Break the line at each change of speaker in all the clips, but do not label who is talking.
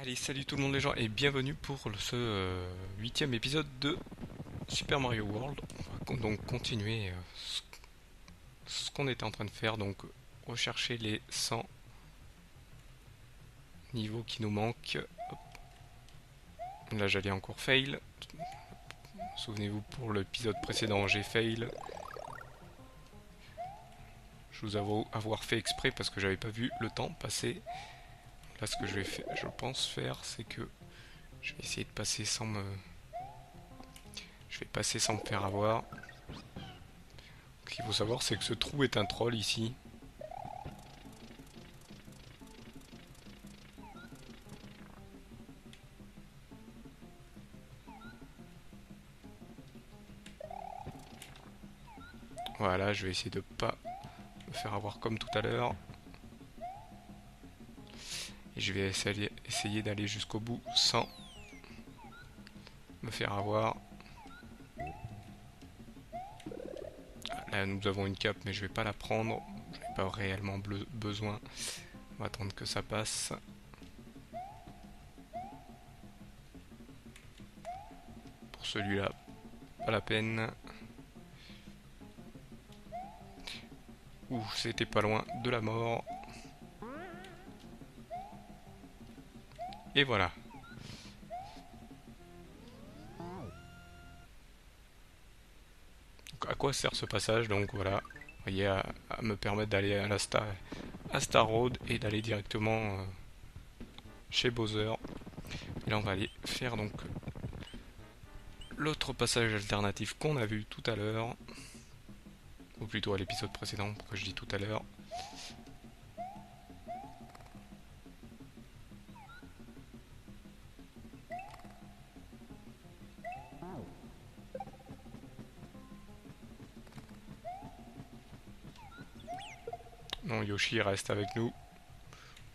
Allez, salut tout le monde les gens et bienvenue pour ce huitième épisode de Super Mario World. On va donc continuer ce qu'on était en train de faire, donc rechercher les 100 niveaux qui nous manquent. Hop. Là j'allais encore fail. Souvenez-vous pour l'épisode précédent j'ai fail. Je vous avoue avoir fait exprès parce que j'avais pas vu le temps passer. Là ce que je pense faire c'est que je vais essayer de passer sans me... Je vais passer sans me faire avoir. Ce qu'il faut savoir c'est que ce trou est un troll ici. Voilà, je vais essayer de pas me faire avoir comme tout à l'heure. Et je vais essayer d'aller jusqu'au bout sans me faire avoir. Là, nous avons une cape, mais je vais pas la prendre. Je n'ai pas réellement besoin. On va attendre que ça passe. Pour celui-là, pas la peine. Ouh, c'était pas loin de la mort. Et voilà. Donc, à quoi sert ce passage? Donc voilà, vous voyez, à me permettre d'aller à Star Road et d'aller directement chez Bowser. Et là, on va aller faire donc l'autre passage alternatif qu'on a vu tout à l'heure. Ou plutôt à l'épisode précédent, pourquoi je dis tout à l'heure. Non, Yoshi reste avec nous.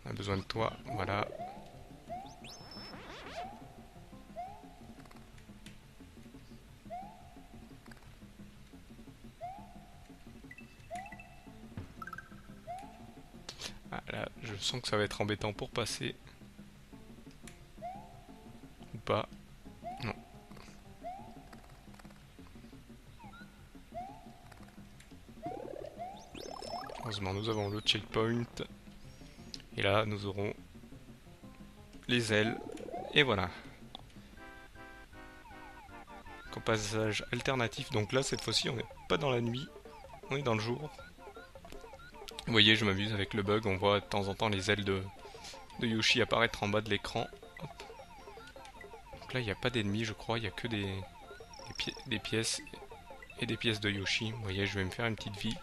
On a besoin de toi, voilà. Ah, là, je sens que ça va être embêtant pour passer. Ou pas. Non. Heureusement, nous avons le checkpoint. Et là, nous aurons les ailes. Et voilà. Comme passage alternatif. Donc là, cette fois-ci, on n'est pas dans la nuit. On est dans le jour. Vous voyez, je m'amuse avec le bug. On voit de temps en temps les ailes de Yoshi apparaître en bas de l'écran. Donc là, il n'y a pas d'ennemis, je crois. Il n'y a que des pièces et des pièces de Yoshi. Vous voyez, je vais me faire une petite vie.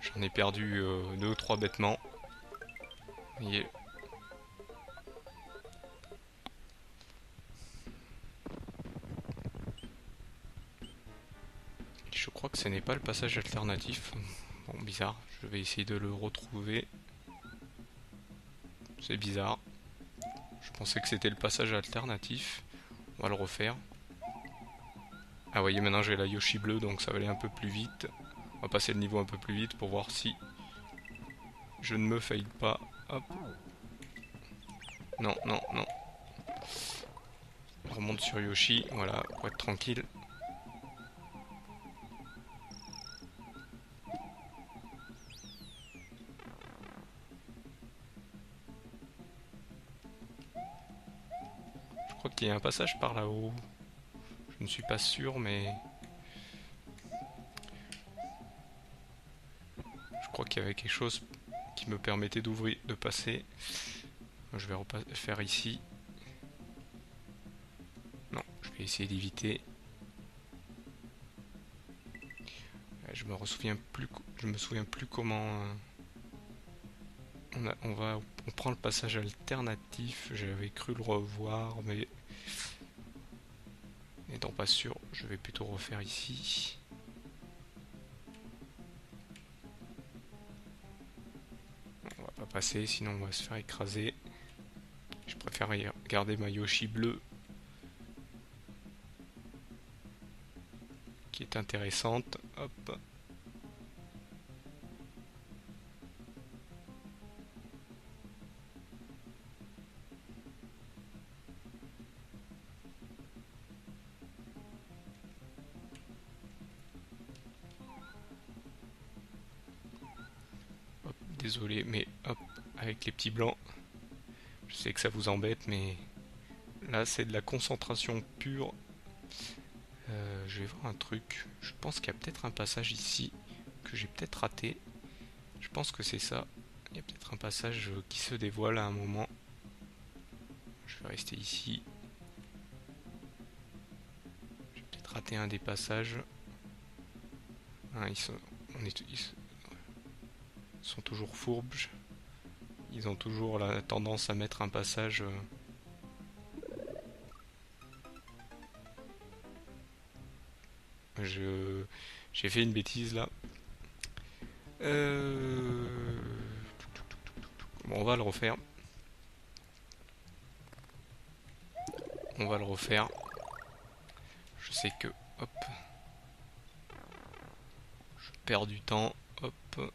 J'en ai perdu 2 ou 3 bêtements. Vous voyez. Je crois que ce n'est pas le passage alternatif. Bon, bizarre. Je vais essayer de le retrouver. C'est bizarre. Je pensais que c'était le passage alternatif. On va le refaire. Ah, vous voyez, maintenant j'ai la Yoshi bleue, donc ça va aller un peu plus vite. On va passer le niveau un peu plus vite pour voir si je ne me faille pas. Hop. Non, non, non. On remonte sur Yoshi, voilà, pour être tranquille. Je crois qu'il y a un passage par là-haut. Je ne suis pas sûr, mais... Je crois qu'il y avait quelque chose qui me permettait d'ouvrir, de passer. Je vais faire ici. Non, je vais essayer d'éviter. Je me souviens plus comment... on prend le passage alternatif. J'avais cru le revoir, mais n'étant pas sûr, je vais plutôt refaire ici. On va pas passer, sinon on va se faire écraser. Je préfère garder ma Yoshi bleue, qui est intéressante. Hop. Désolé, mais hop, avec les petits blancs. Je sais que ça vous embête, mais là c'est de la concentration pure. Je vais voir un truc. Je pense qu'il y a peut-être un passage ici que j'ai peut-être raté. Je pense que c'est ça. Il y a peut-être un passage qui se dévoile à un moment. Je vais rester ici. J'ai peut-être raté un des passages. Hein, ils sont toujours fourbes. Ils ont toujours la tendance à mettre un passage. J'ai fait une bêtise là. Bon, on va le refaire. On va le refaire. Je sais que, hop, je perds du temps, hop,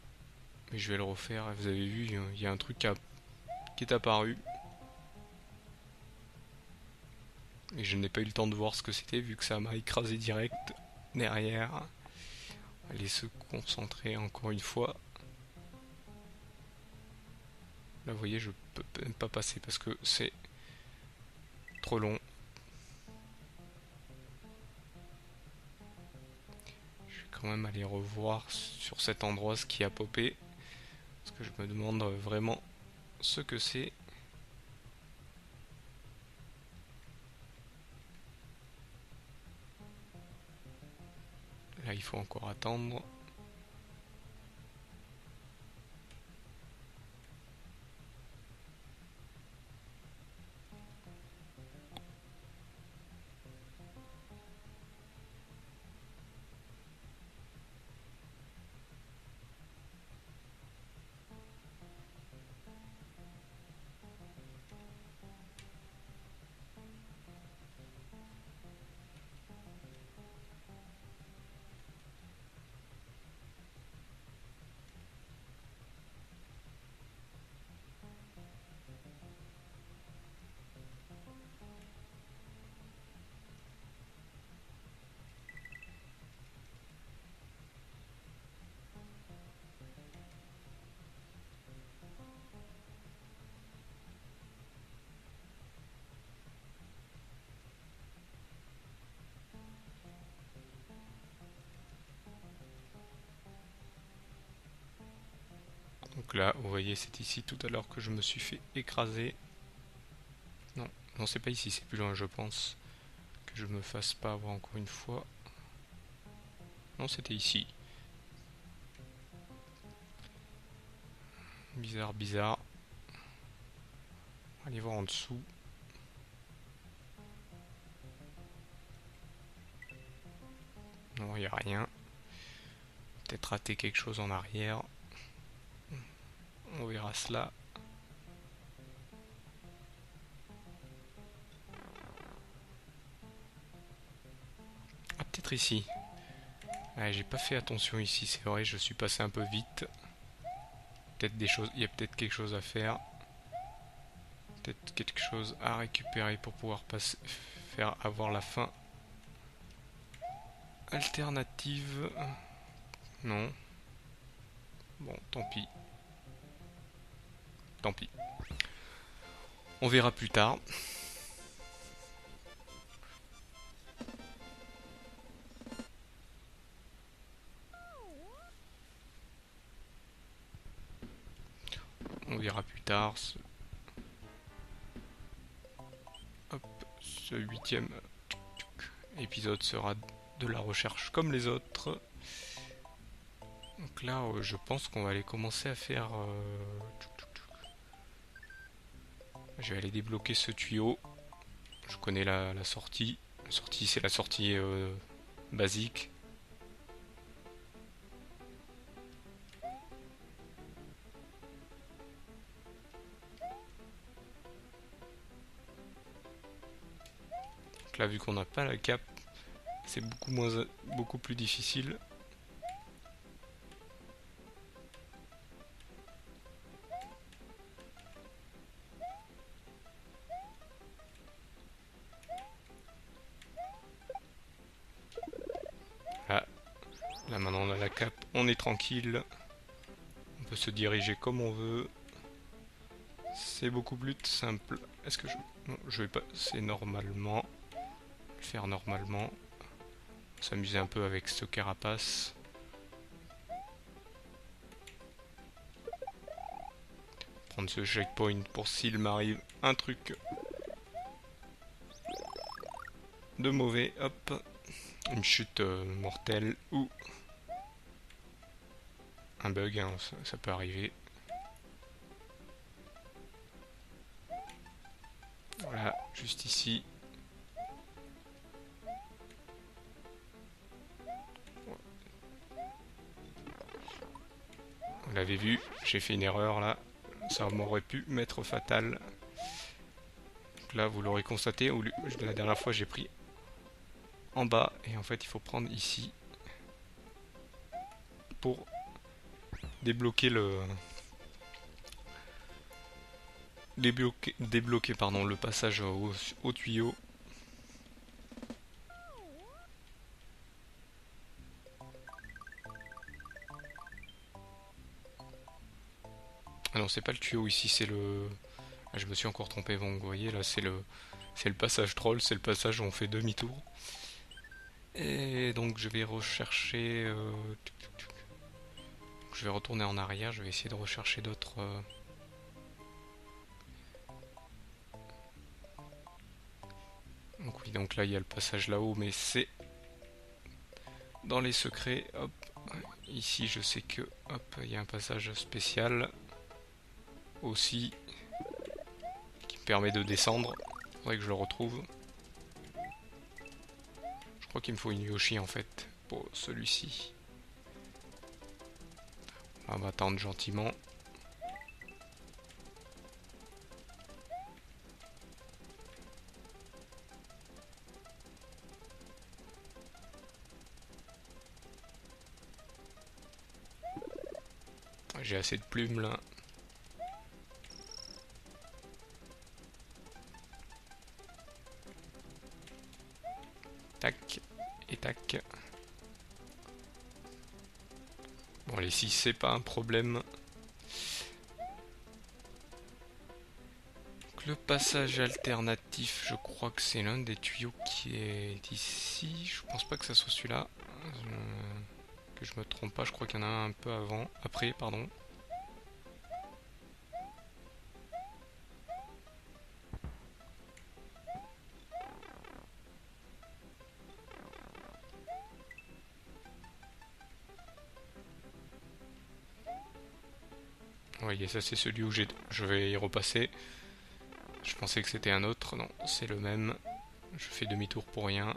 mais je vais le refaire. Vous avez vu, il y a un truc qui est apparu. Et je n'ai pas eu le temps de voir ce que c'était, vu que ça m'a écrasé direct derrière. Allez se concentrer encore une fois. Là, vous voyez, je peux même pas passer parce que c'est trop long. Je vais quand même aller revoir sur cet endroit ce qui a popé. Parce que je me demande vraiment ce que c'est. Là, il faut encore attendre. Donc là, vous voyez, c'est ici tout à l'heure que je me suis fait écraser. Non, non, c'est pas ici, c'est plus loin, je pense. Que je me fasse pas avoir encore une fois. Non, c'était ici. Bizarre, bizarre. Allez voir en dessous. Non, il n'y a rien. Peut-être rater quelque chose en arrière. On verra cela. Ah, peut-être ici. Ouais, j'ai pas fait attention ici, c'est vrai, je suis passé un peu vite. Peut-être des choses, il y a peut-être quelque chose à faire. Peut-être quelque chose à récupérer pour pouvoir passer, faire avoir la fin. Alternative. Non. Bon, tant pis. Tant pis. On verra plus tard. On verra plus tard. Hop, ce 8e épisode sera de la recherche comme les autres. Donc là, je pense qu'on va aller commencer à faire... Je vais aller débloquer ce tuyau. Je connais la sortie. La sortie, c'est la sortie basique. Donc là, vu qu'on n'a pas la cape, c'est beaucoup plus difficile. Là, maintenant on a la cape, on est tranquille. On peut se diriger comme on veut. C'est beaucoup plus simple. Est-ce que je... Non, je vais pas... C'est normalement... Faire normalement. S'amuser un peu avec ce carapace. Prendre ce checkpoint pour s'il m'arrive un truc de mauvais. Hop. Une chute mortelle ou un bug, hein, ça peut arriver. Voilà, juste ici. Vous l'avez vu, j'ai fait une erreur là. Ça m'aurait pu m'être fatal. Donc là, vous l'aurez constaté, la dernière fois j'ai pris en bas. Et en fait, il faut prendre ici pour débloquer débloquer pardon, le passage au tuyau. Ah non, c'est pas le tuyau ici, c'est le... Ah, je me suis encore trompé, bon, vous voyez, là c'est le passage troll, c'est le passage où on fait demi-tour. Et donc je vais rechercher... Je vais retourner en arrière, je vais essayer de rechercher d'autres... Donc oui, donc là il y a le passage là-haut, mais c'est dans les secrets. Hop, ici je sais que... Hop, il y a un passage spécial aussi qui me permet de descendre. Il faudrait que je le retrouve. Je crois qu'il me faut une Yoshi en fait pour celui-ci. On va attendre gentiment. J'ai assez de plumes là. Tac et tac. Bon, les 6 c'est pas un problème. Donc, le passage alternatif, je crois que c'est l'un des tuyaux qui est ici. Je pense pas que ça soit celui-là. Que je me trompe pas, je crois qu'il y en a un peu avant. Après, pardon. Vous voyez, ça c'est celui où je vais y repasser. Je pensais que c'était un autre. Non, c'est le même. Je fais demi-tour pour rien.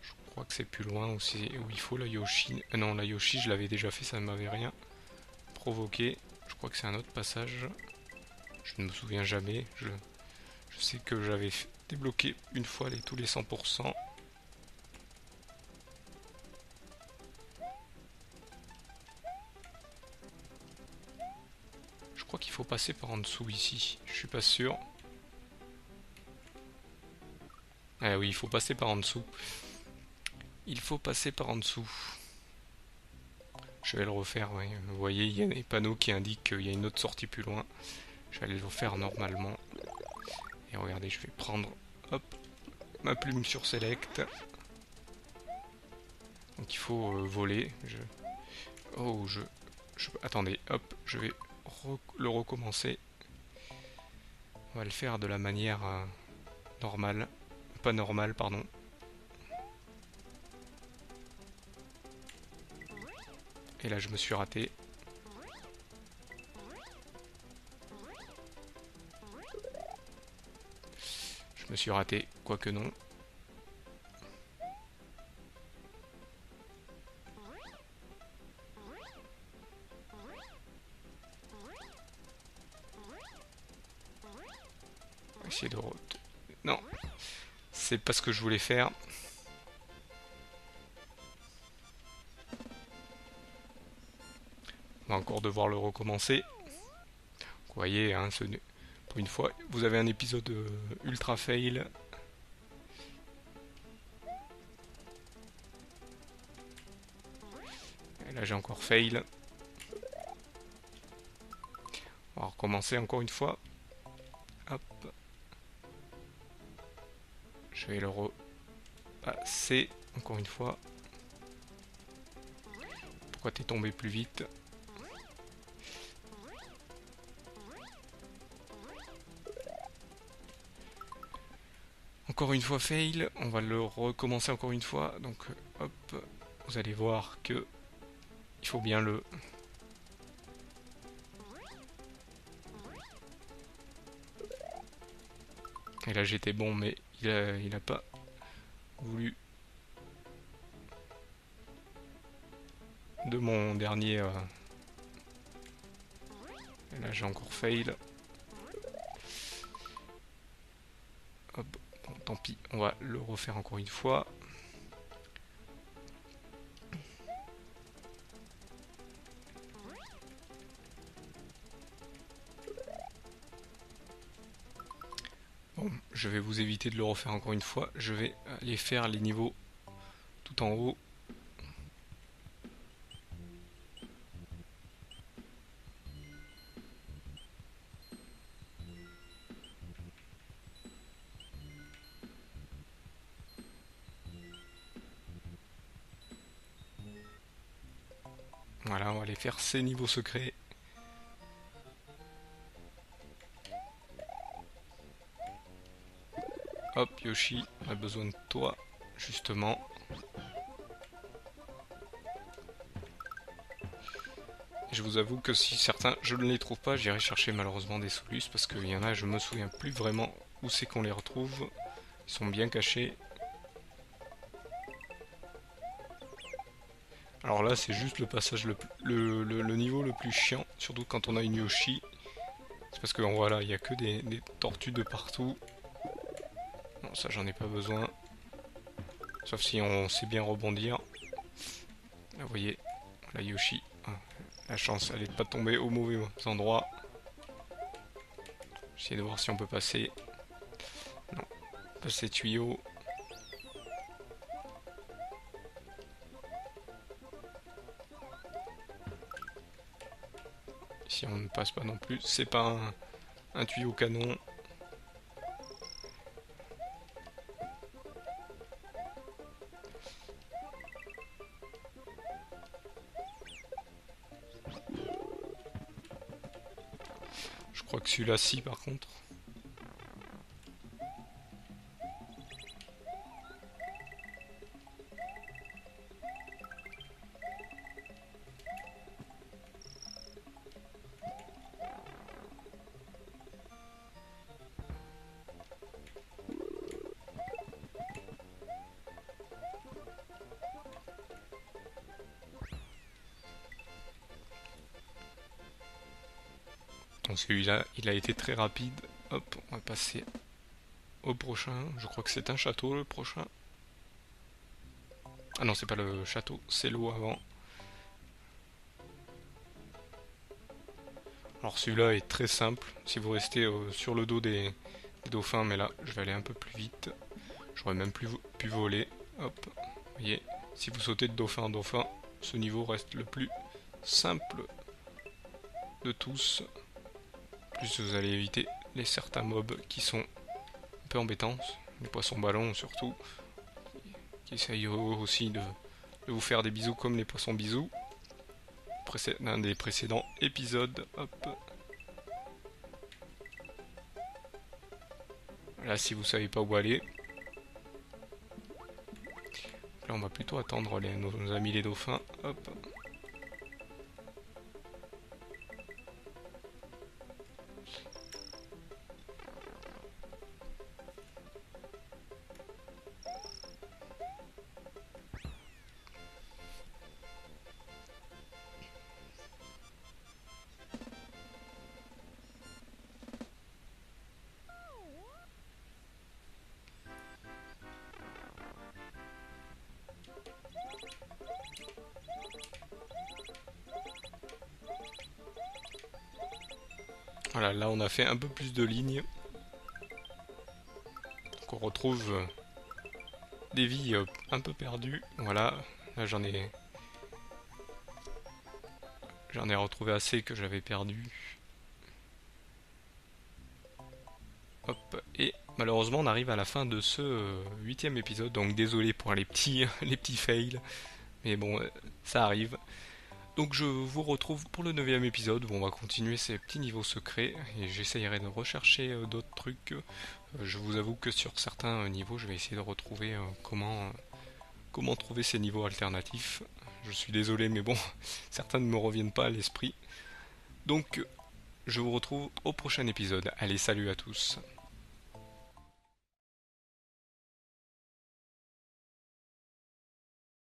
Je crois que c'est plus loin où il faut la Yoshi. Non, la Yoshi, je l'avais déjà fait, ça ne m'avait rien provoqué. Je crois que c'est un autre passage. Je ne me souviens jamais. Je sais que j'avais débloqué une fois tous les 100%. Je crois qu'il faut passer par en dessous ici. Je suis pas sûr. Ah oui, il faut passer par en dessous. Il faut passer par en dessous. Je vais le refaire, oui. Vous voyez, il y a des panneaux qui indiquent qu'il y a une autre sortie plus loin. Je vais aller le refaire normalement. Et regardez, je vais prendre, hop, ma plume sur Select. Donc il faut voler. Oh, attendez, hop, je vais le recommencer. On va le faire de la manière normale. Pas normale, pardon. Et là, je me suis raté. Je me suis raté, quoique non. On va essayer de... Non, c'est pas ce que je voulais faire. On va encore devoir le recommencer. Vous voyez, hein, pour une fois, vous avez un épisode ultra fail. Là j'ai encore fail. On va recommencer encore une fois. Hop. Je vais le repasser encore une fois. Pourquoi t'es tombé plus vite? Encore une fois fail, on va le recommencer encore une fois. Donc hop, vous allez voir que il faut bien le... Et là j'étais bon mais il a pas voulu de mon dernier... Et là j'ai encore fail. Hop, bon, tant pis, on va le refaire encore une fois. Bon, je vais vous éviter de le refaire encore une fois. Je vais aller faire les niveaux tout en haut. Voilà, on va aller faire ces niveaux secrets. Hop, Yoshi, on a besoin de toi, justement. Et je vous avoue que si certains, je ne les trouve pas, j'irai chercher malheureusement des solus, parce qu'il y en a, je me souviens plus vraiment où c'est qu'on les retrouve. Ils sont bien cachés. Alors là, c'est juste le passage, le niveau le plus chiant, surtout quand on a une Yoshi. C'est parce que voilà, il n'y a que des tortues de partout. Non, ça j'en ai pas besoin. Sauf si on sait bien rebondir. Là, vous voyez, la Yoshi. Ah, la chance, elle est de pas tomber au mauvais endroit. J'essaie de voir si on peut passer. Non, passer tuyau. Si on ne passe pas non plus, c'est pas un tuyau canon. Je crois que celui-là, si, par contre. Donc celui-là, il a été très rapide. Hop, on va passer au prochain. Je crois que c'est un château, le prochain. Ah non, c'est pas le château, c'est l'eau avant. Alors celui-là est très simple, si vous restez sur le dos des dauphins, mais là, je vais aller un peu plus vite. J'aurais même plus pu voler. Hop, vous voyez, si vous sautez de dauphin en dauphin, ce niveau reste le plus simple de tous. Plus vous allez éviter les certains mobs qui sont un peu embêtants, les poissons ballons surtout, qui essayent aussi de vous faire des bisous comme les poissons bisous. L'un des précédents épisodes. Hop. Là, si vous savez pas où aller, là on va plutôt attendre nos amis les dauphins. Hop. Voilà, là on a fait un peu plus de lignes. Donc on retrouve des vies un peu perdues. Voilà, là j'en ai J'en ai retrouvé assez que j'avais perdu. Hop, et malheureusement on arrive à la fin de ce 8e épisode, donc désolé pour les petits, les petits fails, mais bon, ça arrive. Donc je vous retrouve pour le 9e épisode où on va continuer ces petits niveaux secrets et j'essayerai de rechercher d'autres trucs. Je vous avoue que sur certains niveaux je vais essayer de retrouver comment trouver ces niveaux alternatifs. Je suis désolé mais bon, certains ne me reviennent pas à l'esprit. Donc je vous retrouve au prochain épisode. Allez, salut à tous.